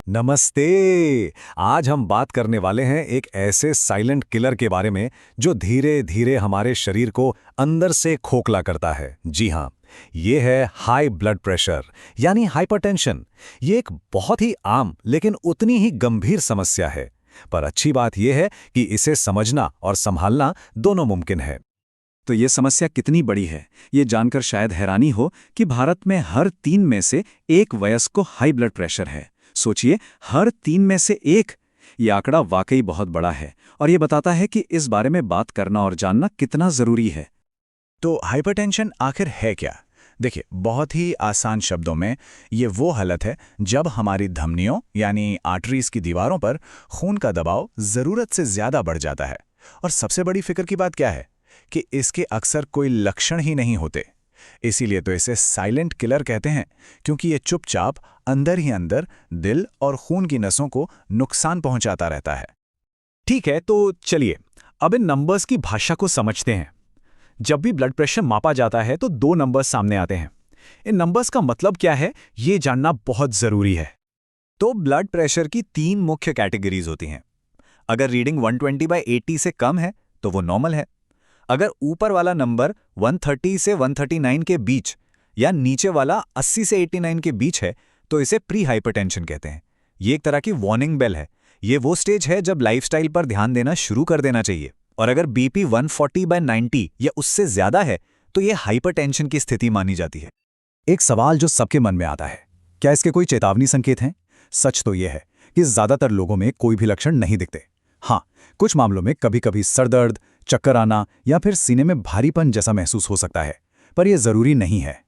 नमस्ते। आज हम बात करने वाले हैं एक ऐसे साइलेंट किलर के बारे में जो धीरे धीरे हमारे शरीर को अंदर से खोखला करता है। जी हाँ, ये है हाई ब्लड प्रेशर यानी हाइपरटेंशन। ये एक बहुत ही आम लेकिन उतनी ही गंभीर समस्या है। पर अच्छी बात यह है कि इसे समझना और संभालना दोनों मुमकिन है। तो ये समस्या कितनी बड़ी है, ये जानकर शायद हैरानी हो कि भारत में हर 3 में से एक वयस्क को हाई ब्लड प्रेशर है। सोचिए, हर 3 में से एक। ये आंकड़ा वाकई बहुत बड़ा है और ये बताता है कि इस बारे में बात करना और जानना कितना जरूरी है। तो हाइपरटेंशन आखिर है क्या? देखिए, बहुत ही आसान शब्दों में ये वो हालत है जब हमारी धमनियों यानी आर्टरीज की दीवारों पर खून का दबाव ज़रूरत से ज़्यादा बढ़ जाता है। और सबसे बड़ी फिक्र की बात क्या है कि इसके अक्सर कोई लक्षण ही नहीं होते। इसीलिए तो इसे साइलेंट किलर कहते हैं, क्योंकि ये चुपचाप अंदर ही अंदर दिल और खून की नसों को नुकसान पहुंचाता रहता है। ठीक है, तो चलिए अब इन नंबर्स की भाषा को समझते हैं। जब भी ब्लड प्रेशर मापा जाता है तो दो नंबर्स सामने आते हैं। इन नंबर्स का मतलब क्या है, ये जानना बहुत जरूरी है। तो ब्लड प्रेशर की 3 मुख्य कैटेगरीज होती हैं। अगर रीडिंग 120/80 से कम है तो वो नॉर्मल है। अगर ऊपर वाला नंबर 130 से 139 के बीच या नीचे वाला 80 से 89 के बीच है तो इसे प्री हाइपरटेंशन कहते हैं। ये एक तरह की वार्निंग बेल है। ये वो स्टेज है जब लाइफस्टाइल पर ध्यान देना शुरू कर देना चाहिए। और अगर बीपी 140/90 या उससे ज्यादा है तो ये हाइपरटेंशन की स्थिति मानी जाती है। एक सवाल जो सबके मन में आता है, क्या इसके कोई चेतावनी संकेत हैं? सच तो यह है कि ज़्यादातर लोगों में कोई भी लक्षण नहीं दिखते। हाँ, कुछ मामलों में कभी-कभी सर दर्द, चक्कर आना या फिर सीने में भारीपन जैसा महसूस हो सकता है, पर यह ज़रूरी नहीं है।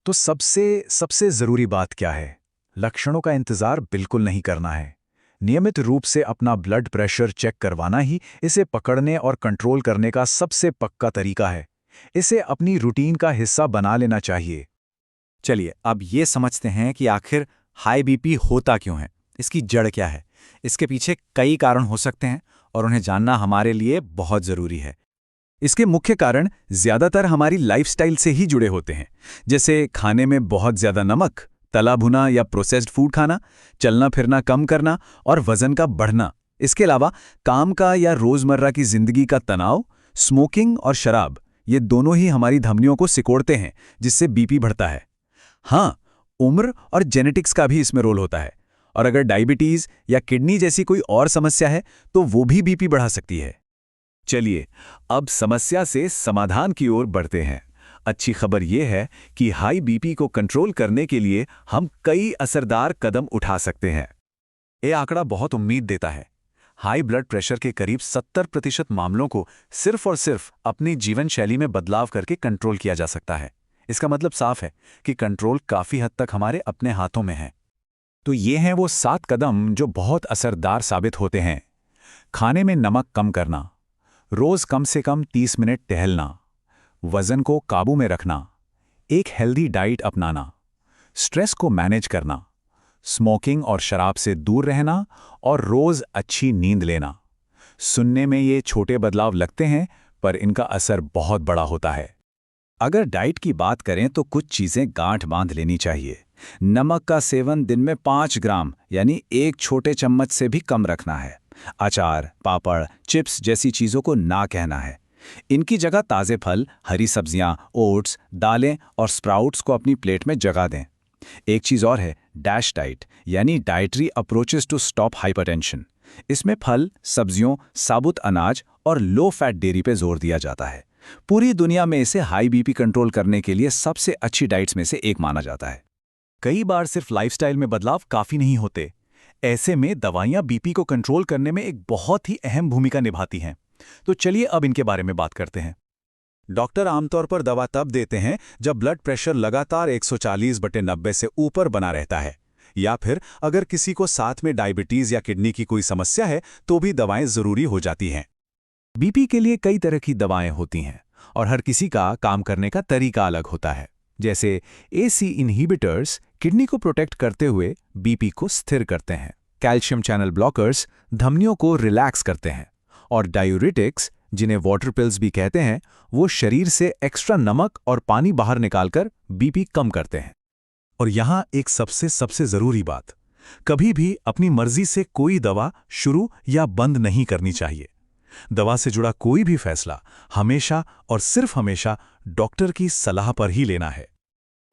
तो सबसे ज़रूरी बात क्या है? लक्षणों का इंतज़ार बिल्कुल नहीं करना है। नियमित रूप से अपना ब्लड प्रेशर चेक करवाना ही इसे पकड़ने और कंट्रोल करने का सबसे पक्का तरीका है। इसे अपनी रूटीन का हिस्सा बना लेना चाहिए। चलिए, अब ये समझते हैं कि आखिर हाई बीपी होता क्यों है, इसकी जड़ क्या है। इसके पीछे कई कारण हो सकते हैं और उन्हें जानना हमारे लिए बहुत ज़रूरी है। इसके मुख्य कारण ज़्यादातर हमारी लाइफस्टाइल से ही जुड़े होते हैं, जैसे खाने में बहुत ज़्यादा नमक, तला भुना या प्रोसेस्ड फूड खाना, चलना फिरना कम करना और वजन का बढ़ना। इसके अलावा काम का या रोज़मर्रा की ज़िंदगी का तनाव, स्मोकिंग और शराब, ये दोनों ही हमारी धमनियों को सिकोड़ते हैं, जिससे बीपी बढ़ता है। हाँ, उम्र और जेनेटिक्स का भी इसमें रोल होता है, और अगर डायबिटीज़ या किडनी जैसी कोई और समस्या है तो वो भी बीपी बढ़ा सकती है। चलिए, अब समस्या से समाधान की ओर बढ़ते हैं। अच्छी खबर यह है कि हाई बीपी को कंट्रोल करने के लिए हम कई असरदार कदम उठा सकते हैं। ये आंकड़ा बहुत उम्मीद देता है। हाई ब्लड प्रेशर के करीब 70% मामलों को सिर्फ और सिर्फ अपनी जीवन शैली में बदलाव करके कंट्रोल किया जा सकता है। इसका मतलब साफ है कि कंट्रोल काफ़ी हद तक हमारे अपने हाथों में है। तो ये हैं वो 7 कदम जो बहुत असरदार साबित होते हैं। खाने में नमक कम करना, रोज़ कम से कम 30 मिनट टहलना, वज़न को काबू में रखना, एक हेल्दी डाइट अपनाना, स्ट्रेस को मैनेज करना, स्मोकिंग और शराब से दूर रहना और रोज़ अच्छी नींद लेना। सुनने में ये छोटे बदलाव लगते हैं, पर इनका असर बहुत बड़ा होता है। अगर डाइट की बात करें तो कुछ चीज़ें गांठ बांध लेनी चाहिए। नमक का सेवन दिन में 5 ग्राम यानी 1 छोटे चम्मच से भी कम रखना है। अचार, पापड़, चिप्स जैसी चीज़ों को ना कहना है। इनकी जगह ताज़े फल, हरी सब्जियां, ओट्स, दालें और स्प्राउट्स को अपनी प्लेट में जगह दें। एक चीज़ और है, डैश डाइट यानी dietary approaches to stop hypertension. इसमें फल, सब्जियों, साबुत अनाज और लो फैट डेयरी पे जोर दिया जाता है। पूरी दुनिया में इसे हाई बीपी कंट्रोल करने के लिए सबसे अच्छी डाइट्स में से एक माना जाता है। कई बार सिर्फ लाइफस्टाइल में बदलाव काफ़ी नहीं होते। ऐसे में दवाइयाँ बीपी को कंट्रोल करने में एक बहुत ही अहम भूमिका निभाती हैं। तो चलिए अब इनके बारे में बात करते हैं। डॉक्टर आमतौर पर दवा तब देते हैं जब ब्लड प्रेशर लगातार 140/90 से ऊपर बना रहता है, या फिर अगर किसी को साथ में डायबिटीज़ या किडनी की कोई समस्या है तो भी दवाएं ज़रूरी हो जाती हैं। बीपी के लिए कई तरह की दवाएं होती हैं और हर किसी का काम करने का तरीका अलग होता है। जैसे एसी इनहिबिटर्स किडनी को प्रोटेक्ट करते हुए बीपी को स्थिर करते हैं। कैल्शियम चैनल ब्लॉकर्स धमनियों को रिलैक्स करते हैं। और डायूरेटिक्स, जिन्हें वाटर पिल्स भी कहते हैं, वो शरीर से एक्स्ट्रा नमक और पानी बाहर निकालकर बीपी कम करते हैं। और यहाँ एक सबसे ज़रूरी बात, कभी भी अपनी मर्जी से कोई दवा शुरू या बंद नहीं करनी चाहिए। दवा से जुड़ा कोई भी फैसला हमेशा और सिर्फ हमेशा डॉक्टर की सलाह पर ही लेना है।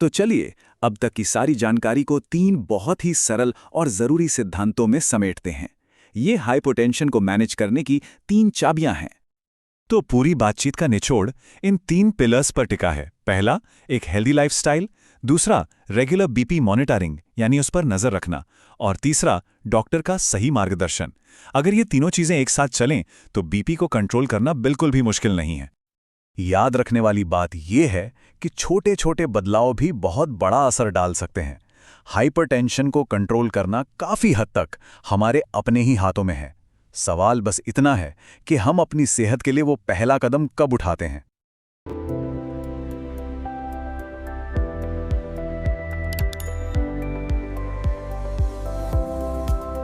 तो चलिए अब तक की सारी जानकारी को 3 बहुत ही सरल और जरूरी सिद्धांतों में समेटते हैं। ये हाइपोटेंशन को मैनेज करने की 3 चाबियां हैं। तो पूरी बातचीत का निचोड़ इन 3 पिलर्स पर टिका है। पहला, एक हेल्दी लाइफस्टाइल। दूसरा, रेगुलर बीपी मॉनिटरिंग यानी उस पर नजर रखना। और तीसरा, डॉक्टर का सही मार्गदर्शन। अगर ये तीनों चीजें एक साथ चलें तो बीपी को कंट्रोल करना बिल्कुल भी मुश्किल नहीं है। याद रखने वाली बात यह है कि छोटे छोटे बदलाव भी बहुत बड़ा असर डाल सकते हैं। हाइपरटेंशन को कंट्रोल करना काफी हद तक हमारे अपने ही हाथों में है। सवाल बस इतना है कि हम अपनी सेहत के लिए वो पहला कदम कब उठाते हैं।